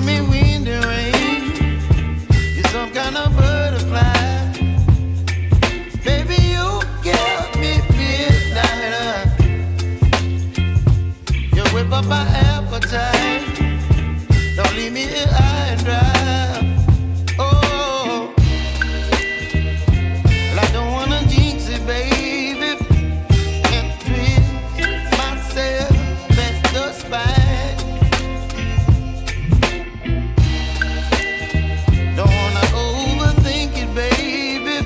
giving me wind and rain. You're some kind of butterfly. Baby, you give me midnight. You whip up my appetite. Don't leave me here high and dry. Oh, well, I don't wanna jinx it, baby. Can't twist myself at the spine. Don't wanna overthink it, baby.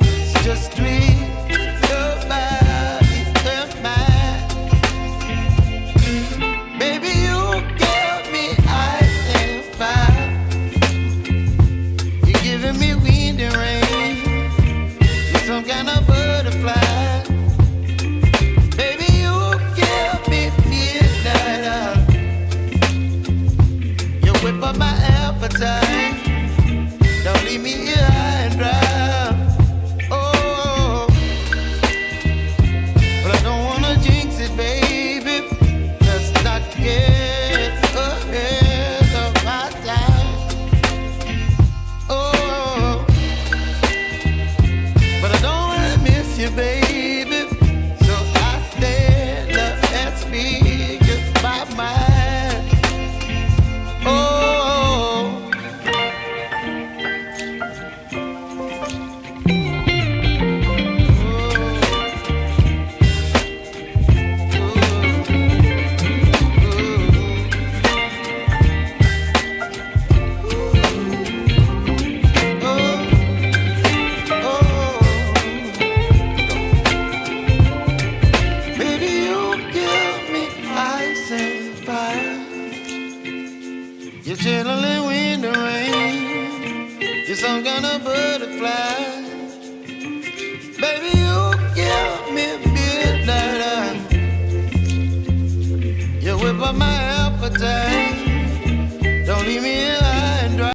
It's just twist your body and mine. Baby, you give me ice and fire. You're giving me wind and rain. You're some kind of butterfly. Baby, you give me midnight. You whip up my appetite. Don't leave me here high and dry. Oh, but I don't wanna jinx it, baby. Let's not get ahead of my time. Oh, but I don't wanna miss you, baby. So I stand up and speak my mind. Oh. Baby, you give me ice and fire. You're chilling wind and rain. You're some kind of butterfly. Baby, you give me midnight. You whip up my appetite.